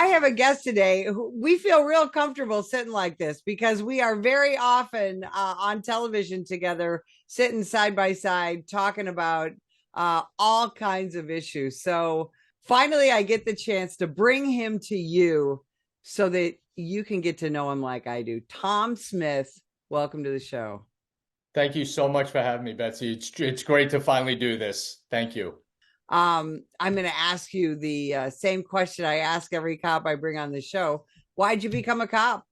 I have a guest today who we feel real comfortable sitting like this because we are very often on television together, sitting side by side, talking about all kinds of issues. So finally, I get the chance to bring him to you so that you can get to know him like I do. Tom Smith, welcome to the show. Thank you so much for having me, Betsy. It's great to finally do this. Thank you. I'm going to ask you the same question I ask every cop I bring on the show. Why'd you become a cop?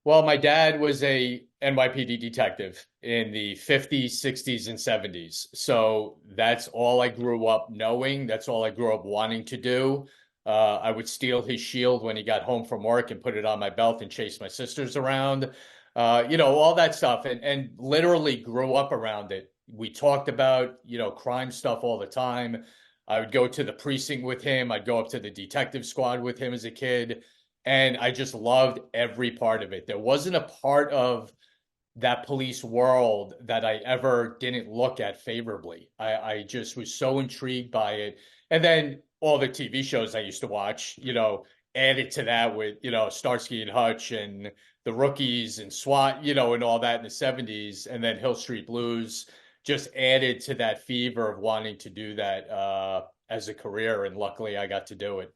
Well, my dad was a NYPD detective in the 50s, 60s, and 70s. So that's all I grew up knowing. That's all I grew up wanting to do. I would steal his shield when he got home from work and put it on my belt and chase my sisters around. All that stuff, and literally grew up around it. We talked about, crime stuff all the time. I would go to the precinct with him. I'd go up to the detective squad with him as a kid. And I just loved every part of it. There wasn't a part of that police world that I ever didn't look at favorably. I just was so intrigued by it. And then all the TV shows I used to watch, added to that with, Starsky and Hutch and the Rookies and SWAT, and all that in the 70s. And then Hill Street Blues just added to that fever of wanting to do that as a career. And luckily I got to do it.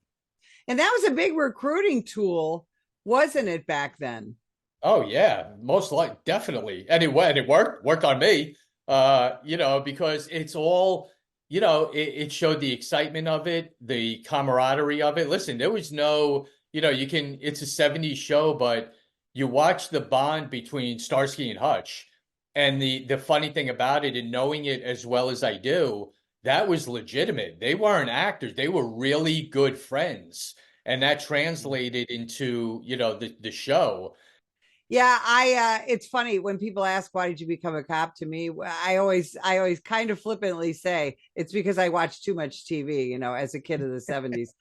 And that was a big recruiting tool, wasn't it, back then? Oh yeah, most like definitely. Anyway, and it worked on me. Because it's all, it showed the excitement of it, the camaraderie of it. Listen, there was no, it's a 70s show, but you watch the bond between Starsky and Hutch. And the funny thing about it, and knowing it as well as I do, that was legitimate. They weren't actors, they were really good friends. And that translated into, the show. Yeah, I it's funny when people ask why did you become a cop to me, I always kind of flippantly say it's because I watched too much TV, as a kid of the 70s.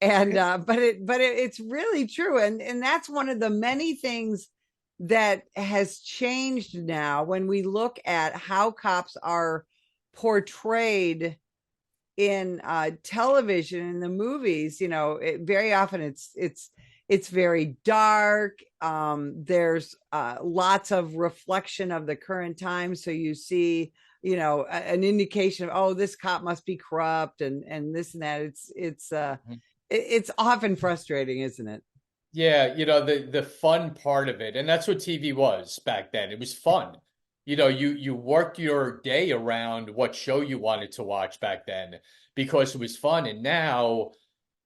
And it's really true, and that's one of the many things that has changed now when we look at how cops are portrayed in television in the movies. Very often it's very dark. There's lots of reflection of the current time, so you see an indication of, oh, this cop must be corrupt, and this and that. It's often frustrating, isn't it? Yeah, the fun part of it, and that's what TV was back then. It was fun. You worked your day around what show you wanted to watch back then because it was fun. And now,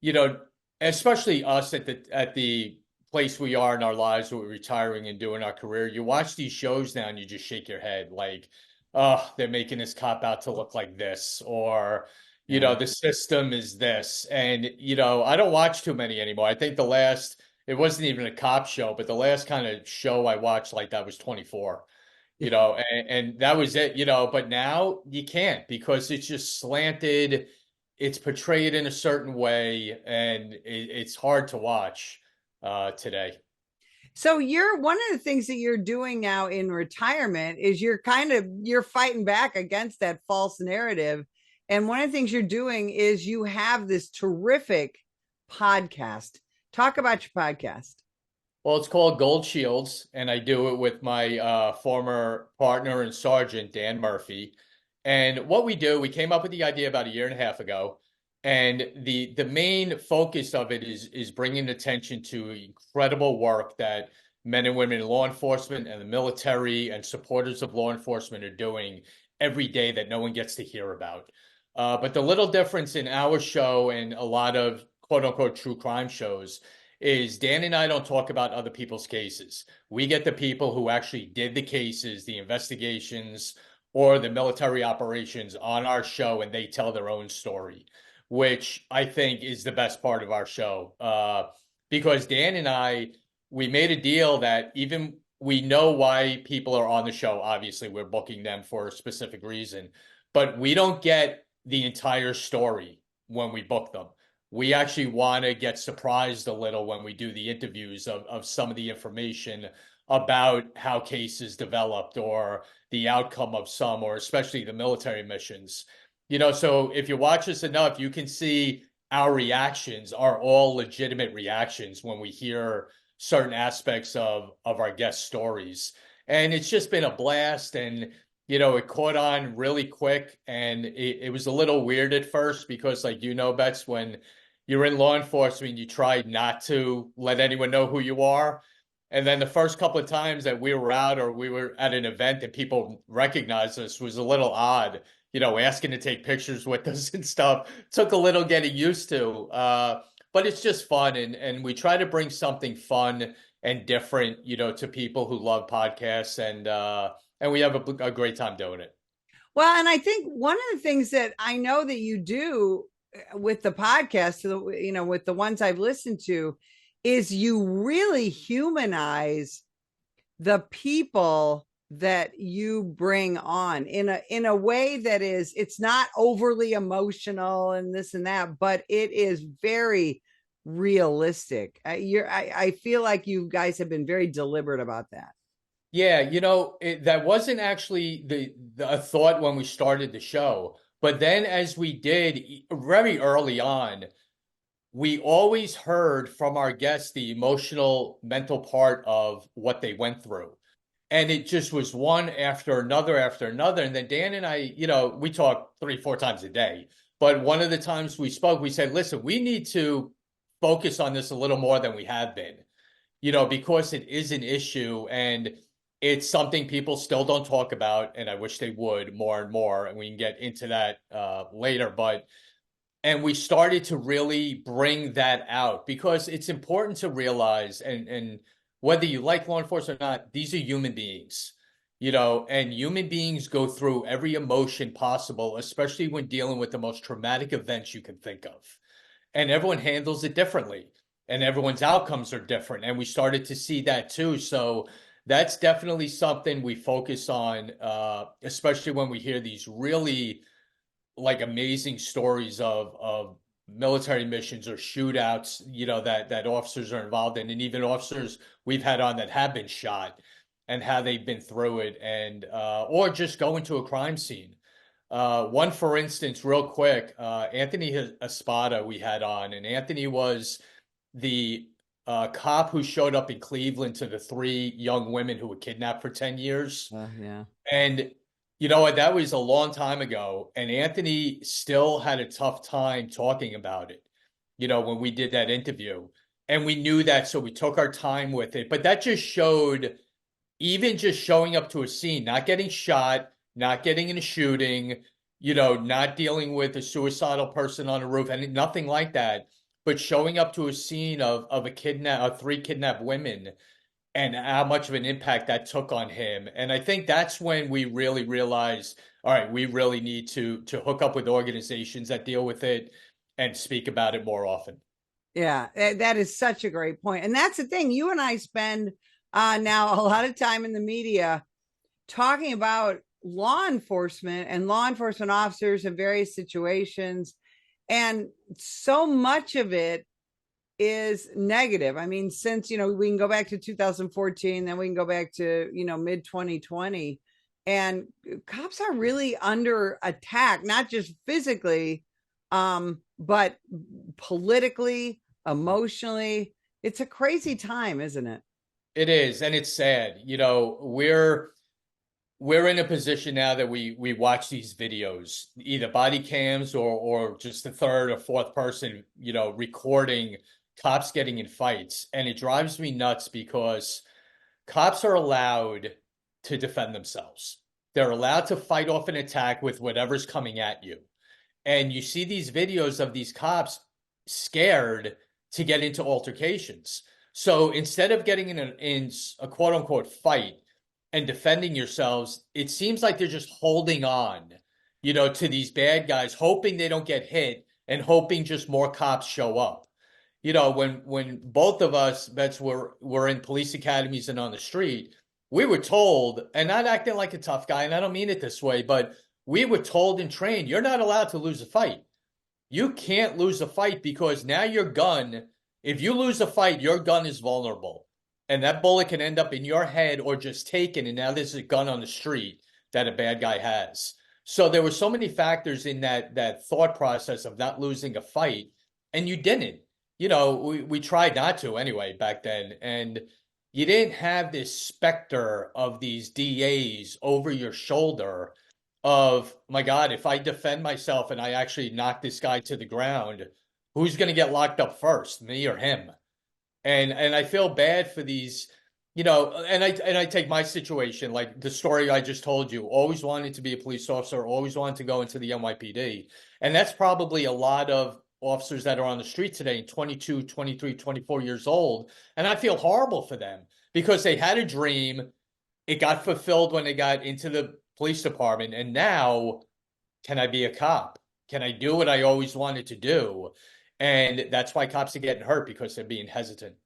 you know, especially us at the place we are in our lives, we're retiring and doing our career. You watch these shows now and you just shake your head like, oh, they're making this cop out to look like this, or Yeah. the system is this. And I don't watch too many anymore. I think the last it wasn't even a cop show, but the last kind of show I watched like that was 24, and that was it, but now you can't because it's just slanted, it's portrayed in a certain way, and it's hard to watch today. So you're one of the things that you're doing now in retirement is you're fighting back against that false narrative. And one of the things you're doing is you have this terrific podcast. Talk about your podcast. Well, it's called Gold Shields, and I do it with my former partner and sergeant, Dan Murphy. And what we do, we came up with the idea about a year and a half ago, and the main focus of it is bringing attention to incredible work that men and women in law enforcement and the military and supporters of law enforcement are doing every day that no one gets to hear about. But the little difference in our show and a lot of quote unquote true crime shows is Dan and I don't talk about other people's cases. We get the people who actually did the cases, the investigations, or the military operations on our show, and they tell their own story, which I think is the best part of our show. Because Dan and I, we made a deal that even we know why people are on the show. Obviously, we're booking them for a specific reason, but we don't get the entire story when we book them. We actually want to get surprised a little when we do the interviews of some of the information about how cases developed or the outcome of some, or especially the military missions. So if you watch us enough, you can see our reactions are all legitimate reactions when we hear certain aspects of our guest stories. And it's just been a blast. And it caught on really quick. And it was a little weird at first because, like, Bets, when you're in law enforcement, you try not to let anyone know who you are. And then the first couple of times that we were out or we were at an event and people recognized us was a little odd, asking to take pictures with us and stuff. Took a little getting used to. But it's just fun. And we try to bring something fun and different, to people who love podcasts. And we have a great time doing it. Well, and I think one of the things that I know that you do with the podcast, with the ones I've listened to, is you really humanize the people that you bring on in a way that is, it's not overly emotional and this and that, but it is very realistic. I feel like you guys have been very deliberate about that. Yeah, that wasn't actually a thought when we started the show. But then as we did very early on, we always heard from our guests the emotional, mental part of what they went through. And it just was one after another after another. And then Dan and I, we talk 3, 4 times a day. But one of the times we spoke, we said, listen, we need to focus on this a little more than we have been, because it is an issue and it's something people still don't talk about. And I wish they would more and more. And we can get into that later. And we started to really bring that out because it's important to realize, and whether you like law enforcement or not, these are human beings, and human beings go through every emotion possible, especially when dealing with the most traumatic events you can think of. And everyone handles it differently, and everyone's outcomes are different. And we started to see that too. So that's definitely something we focus on, especially when we hear these really like amazing stories of military missions or shootouts, that officers are involved in, and even officers we've had on that have been shot and how they've been through it, and or just going to a crime scene. One, for instance, real quick, Anthony Espada we had on, and Anthony was the cop who showed up in Cleveland to the 3 young women who were kidnapped for 10 years. Yeah. And you know what? That was a long time ago. And Anthony still had a tough time talking about it, when we did that interview. And we knew that, so we took our time with it. But that just showed, even just showing up to a scene, not getting shot, not getting in a shooting, not dealing with a suicidal person on a roof, and nothing like that. But showing up to a scene of of 3 kidnapped women and how much of an impact that took on him. And I think that's when we really realized, all right, we really need to hook up with organizations that deal with it and speak about it more often. Yeah, that is such a great point. And that's the thing. You and I spend now a lot of time in the media talking about law enforcement and law enforcement officers in various situations. And so much of it is negative. I mean, since, we can go back to 2014, then we can go back to, mid 2020. And cops are really under attack, not just physically, but politically, emotionally. It's a crazy time, isn't it? It is, and it's sad. We're in a position now that we watch these videos, either body cams or just the third or fourth person, recording cops getting in fights. And it drives me nuts because cops are allowed to defend themselves. They're allowed to fight off an attack with whatever's coming at you. And you see these videos of these cops scared to get into altercations. So instead of getting in a quote unquote fight and defending yourselves, it seems like they're just holding on, to these bad guys, hoping they don't get hit and hoping just more cops show up. When both of us vets were in police academies and on the street, we were told, and not acting like a tough guy, and I don't mean it this way, but we were told and trained, you're not allowed to lose a fight. You can't lose a fight because now your gun, if you lose a fight, your gun is vulnerable. And that bullet can end up in your head or just taken, and now there's a gun on the street that a bad guy has. So there were so many factors in that thought process of not losing a fight and you didn't. We tried not to anyway back then, and you didn't have this specter of these DAs over your shoulder of, my God, if I defend myself and I actually knock this guy to the ground, who's going to get locked up first, me or him? And I feel bad for these, and I take my situation, like the story I just told you, always wanted to be a police officer, always wanted to go into the NYPD. And that's probably a lot of officers that are on the street today, 22, 23, 24 years old. And I feel horrible for them because they had a dream. It got fulfilled when they got into the police department. And now, can I be a cop? Can I do what I always wanted to do? And that's why cops are getting hurt, because they're being hesitant.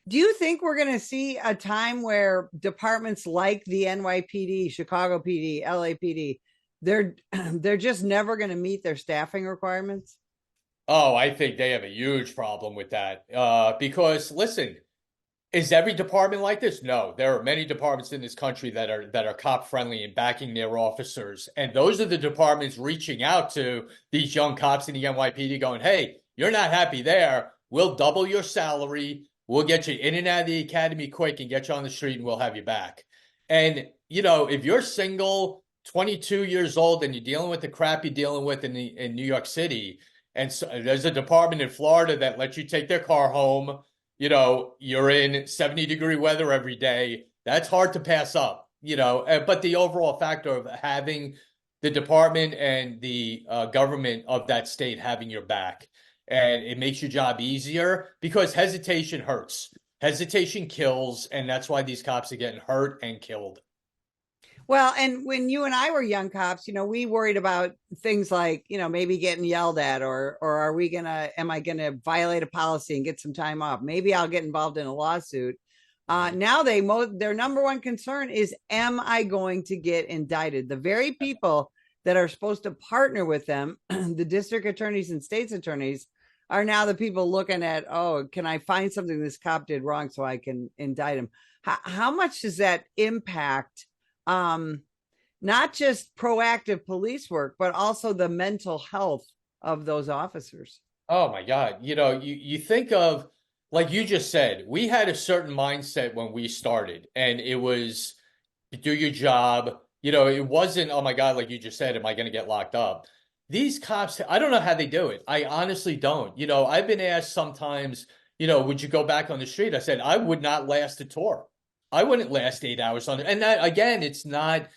Do you think we're going to see a time where departments like the NYPD, Chicago PD, LAPD, they're they're just never going to meet their staffing requirements? Oh, I think they have a huge problem with that. Because listen, is every department like this? No, there are many departments in this country that are cop friendly and backing their officers. And those are the departments reaching out to these young cops in the NYPD going, "Hey, you're not happy there. We'll double your salary. We'll get you in and out of the academy quick and get you on the street and we'll have you back." And if you're single, 22 years old, and you're dealing with the crap you're dealing with in New York City, and so there's a department in Florida that lets you take their car home, you're in 70-degree weather every day. That's hard to pass up, but the overall factor of having the department and the government of that state having your back, and it makes your job easier, because hesitation hurts. Hesitation kills, and that's why these cops are getting hurt and killed. Well, and when you and I were young cops, we worried about things like, maybe getting yelled at, or am I gonna violate a policy and get some time off? Maybe I'll get involved in a lawsuit. Now their number one concern is, am I going to get indicted? The very people that are supposed to partner with them, the district attorneys and state's attorneys, are now the people looking at, oh, can I find something this cop did wrong so I can indict him? How much does that impact um, not just proactive police work, but also the mental health of those officers? Oh my God. You think of, like you just said, we had a certain mindset when we started, and it was do your job. It wasn't, oh my God, like you just said, am I going to get locked up? These cops, I don't know how they do it. I honestly don't. I've been asked sometimes, would you go back on the street? I said, I would not last a tour. I wouldn't last 8 hours on it. And that, again, it's not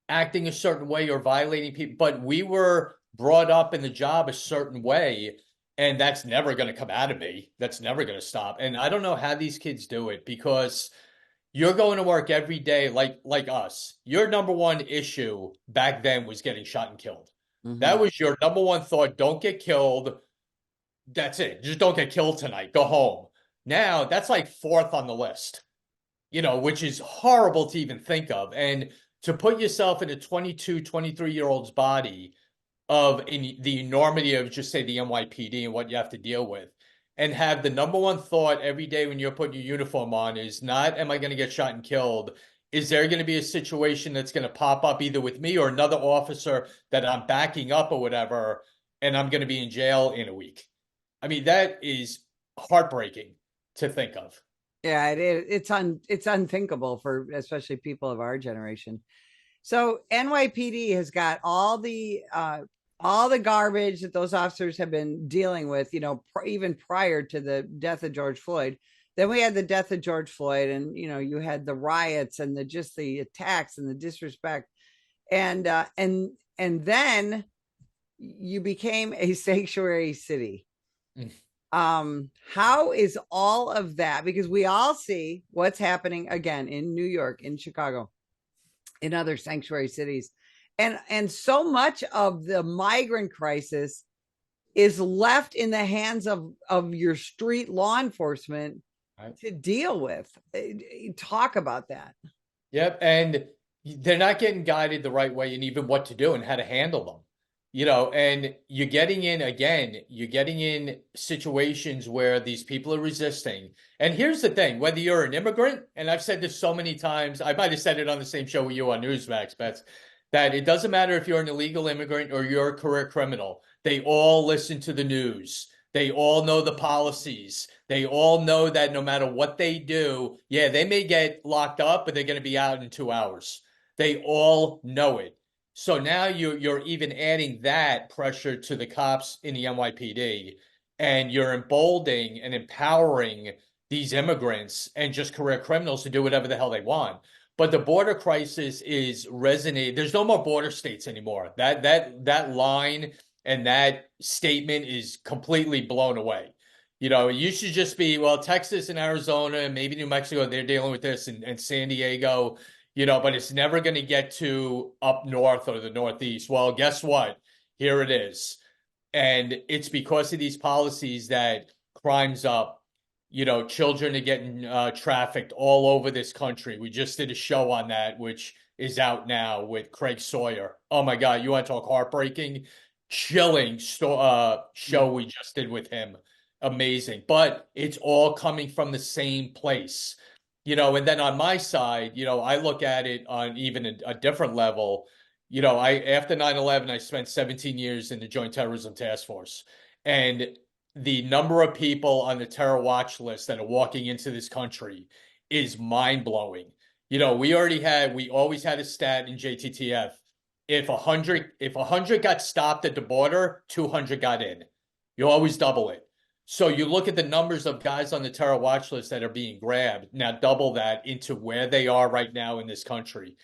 acting a certain way or violating people, but we were brought up in the job a certain way, and that's never going to come out of me. That's never going to stop. And I don't know how these kids do it, because you're going to work every day like us. Your number one issue back then was getting shot and killed. Mm-hmm. That was your number one thought. Don't get killed. That's it. Just don't get killed tonight. Go home. Now that's like fourth on the list, which is horrible to even think of. And to put yourself in a 22, 23-year-old's body in the enormity of, just say, the NYPD and what you have to deal with, and have the number one thought every day when you're putting your uniform on is not, am I going to get shot and killed? Is there going to be a situation that's going to pop up either with me or another officer that I'm backing up or whatever, and I'm going to be in jail in a week? I mean, that is heartbreaking to think of. Yeah, it is. It's unthinkable for especially people of our generation. So NYPD has got all the garbage that those officers have been dealing with, even prior to the death of George Floyd. Then we had the death of George Floyd, and you had the riots and the attacks and the disrespect, and then you became a sanctuary city. Mm. How is all of that? Because we all see what's happening again in New York, in Chicago, in other sanctuary cities, and so much of the migrant crisis is left in the hands of your street law enforcement, right, to deal with. Talk about that. Yep, and they're not getting guided the right way, and even what to do and how to handle them. And you're getting in situations where these people are resisting. And here's the thing, whether you're an immigrant, and I've said this so many times, I might have said it on the same show with you on Newsmax, Bets, that it doesn't matter if you're an illegal immigrant or you're a career criminal. They all listen to the news. They all know the policies. They all know that no matter what they do, yeah, they may get locked up, but they're going to be out in 2 hours. They all know it. So now you're even adding that pressure to the cops in the NYPD, and you're emboldening and empowering these immigrants and just career criminals to do whatever the hell they want. But the border crisis is resonating. There's no more border states anymore. That line and that statement is completely blown away. It used to just be, well, Texas and Arizona and maybe New Mexico, they're dealing with this, and San Diego, but it's never going to get to up north or the Northeast. Well, guess what? Here it is. And it's because of these policies that crime's up. Children are getting trafficked all over this country. We just did a show on that, which is out now with Craig Sawyer. Oh my God, you want to talk heartbreaking? Chilling show we just did with him. Amazing. But it's all coming from the same place. And then on my side, I look at it on even a different level. I after 9/11, I spent 17 years in the Joint Terrorism Task Force. And the number of people on the terror watch list that are walking into this country is mind-blowing. We always had a stat in JTTF. If 100 got stopped at the border, 200 got in. You always double it. So you look at the numbers of guys on the terror watch list that are being grabbed. Now double that into where they are right now in this country.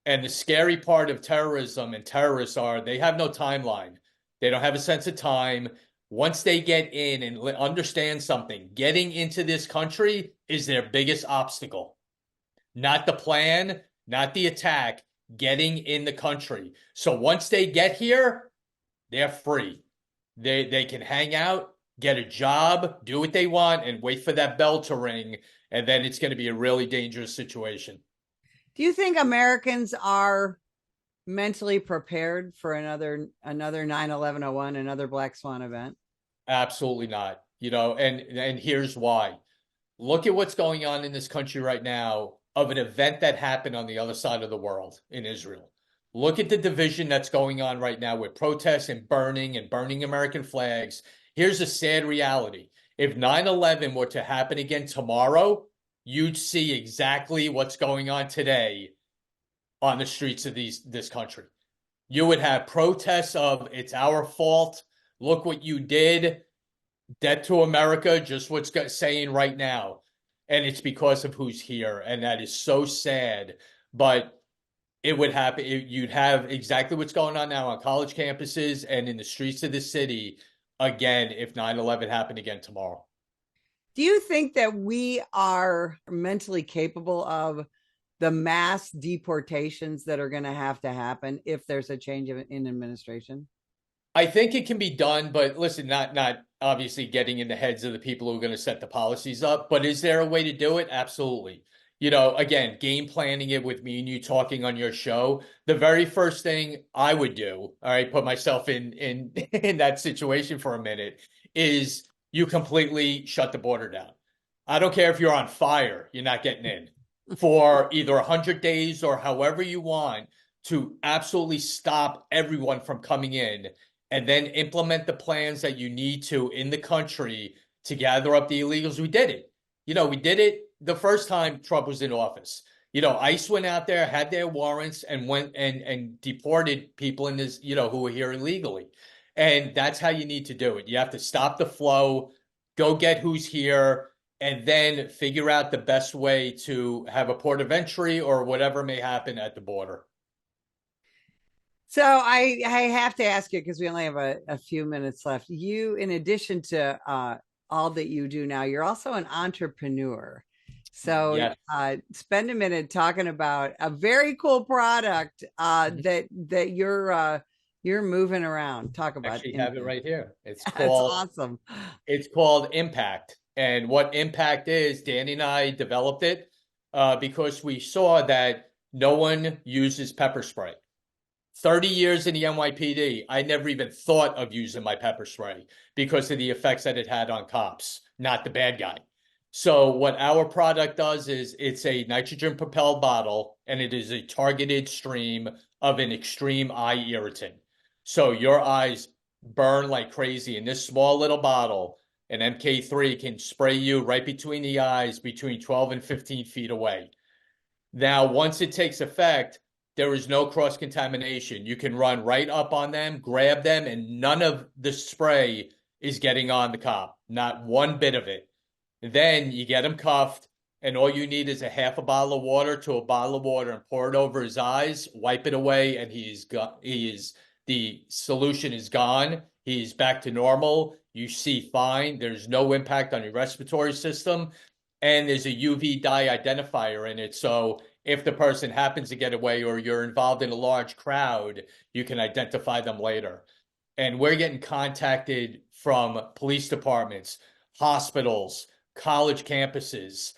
And the scary part of terrorism and terrorists are they have no timeline. They don't have a sense of time. Once they get in and understand something, getting into this country is their biggest obstacle. Not the plan, not the attack, getting in the country. So once they get here, they're free. They can hang out, get a job, do what they want, and wait for that bell to ring. And then it's going to be a really dangerous situation. Do you think Americans are mentally prepared for another 9/11/01, another Black Swan event? Absolutely not. And here's why. Look at what's going on in this country right now of an event that happened on the other side of the world in Israel. Look at the division that's going on right now with protests and burning American flags. Here's a sad reality. If 9/11 were to happen again tomorrow, you'd see exactly what's going on today on the streets of this country. You would have protests of it's our fault. Look what you did. Debt to America, just what's saying right now. And it's because of who's here. And that is so sad. But it would happen. You'd have exactly what's going on now on college campuses and in the streets of the city again if 9/11 happened again tomorrow. Do you think that we are mentally capable of the mass deportations that are going to happen if there's a change in administration? I think it can be done, but listen, not obviously getting in the heads of the people who are going to set the policies up, but is there a way to do it? Absolutely. Again, game planning it with me and you talking on your show. The very first thing I would do, all right, put myself in in that situation for a minute, is you completely shut the border down. I don't care if you're on fire, you're not getting in for either 100 days or however you want to absolutely stop everyone from coming in and then implement the plans that you need to in the country to gather up the illegals. We did it. We did it the first time Trump was in office. ICE went out there, had their warrants, and went and deported people in this, who were here illegally. And that's how you need to do it. You have to stop the flow, go get who's here, and then figure out the best way to have a port of entry or whatever may happen at the border. So I have to ask you because we only have a few minutes left. You, in addition to all that you do now, you're also an entrepreneur. So Yes. Spend a minute talking about a very cool product that you're moving around. Talk about. Actually have it right here. It's That's called awesome. It's called Impact. And what Impact is, Danny and I developed it because we saw that no one uses pepper spray. 30 years in the NYPD, I never even thought of using my pepper spray because of the effects that it had on cops, not the bad guy. So what our product does is it's a nitrogen propelled bottle and it is a targeted stream of an extreme eye irritant. So your eyes burn like crazy. And this small little bottle, an MK3, can spray you right between the eyes, between 12 and 15 feet away. Now, once it takes effect, there is no cross contamination. You can run right up on them, grab them, and none of the spray is getting on the cop. Not one bit of it. Then you get him cuffed, and all you need is a half a bottle of water to a bottle of water and pour it over his eyes, wipe it away, and the solution is gone. He's back to normal. You see fine. There's no impact on your respiratory system. And there's a UV dye identifier in it. So if the person happens to get away or you're involved in a large crowd, you can identify them later. And we're getting contacted from police departments, hospitals, college campuses,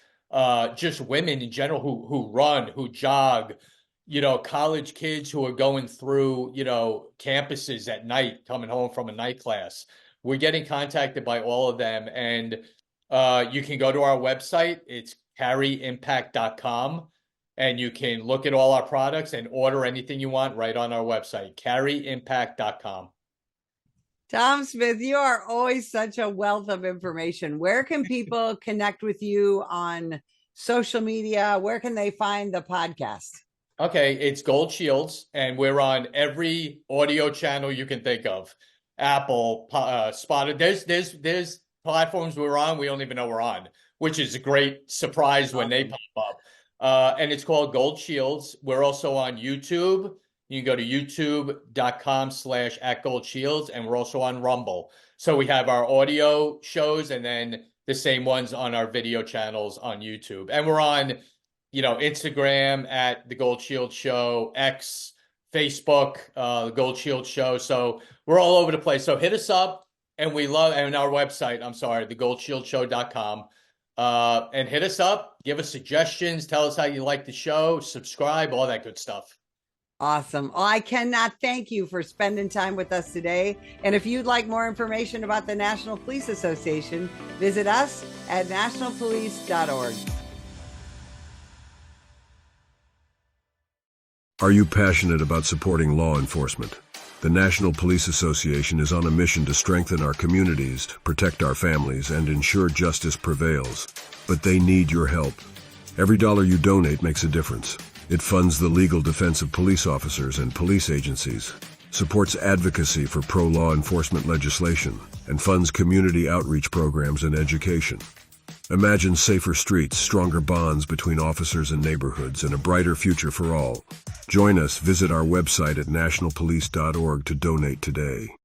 just women in general who run, who jog, college kids who are going through, campuses at night, coming home from a night class. We're getting contacted by all of them. And you can go to our website. It's carryimpact.com. And you can look at all our products and order anything you want right on our website, carryimpact.com. Tom Smith, you are always such a wealth of information. Where can people connect with you on social media? Where can they find the podcast? Okay, it's Gold Shields, and we're on every audio channel you can think of. Apple, Spotify. There's platforms we're on we don't even know we're on, which is a great surprise when they pop up. And it's called Gold Shields. We're also on YouTube. You can go to youtube.com/@goldshields, and we're also on Rumble. So we have our audio shows and then the same ones on our video channels on YouTube. And we're on, Instagram at The Gold Shield Show, X, Facebook, The Gold Shield Show. So we're all over the place. So hit us up, and our website, thegoldshieldshow.com. And hit us up, give us suggestions, tell us how you like the show, subscribe, all that good stuff. Awesome. Oh, I cannot thank you for spending time with us today. And if you'd like more information about the National Police Association, visit us at nationalpolice.org. Are you passionate about supporting law enforcement? The National Police Association is on a mission to strengthen our communities, protect our families, and ensure justice prevails. But they need your help. Every dollar you donate makes a difference. It funds the legal defense of police officers and police agencies, supports advocacy for pro-law enforcement legislation, and funds community outreach programs and education. Imagine safer streets, stronger bonds between officers and neighborhoods, and a brighter future for all. Join us. Visit our website at nationalpolice.org to donate today.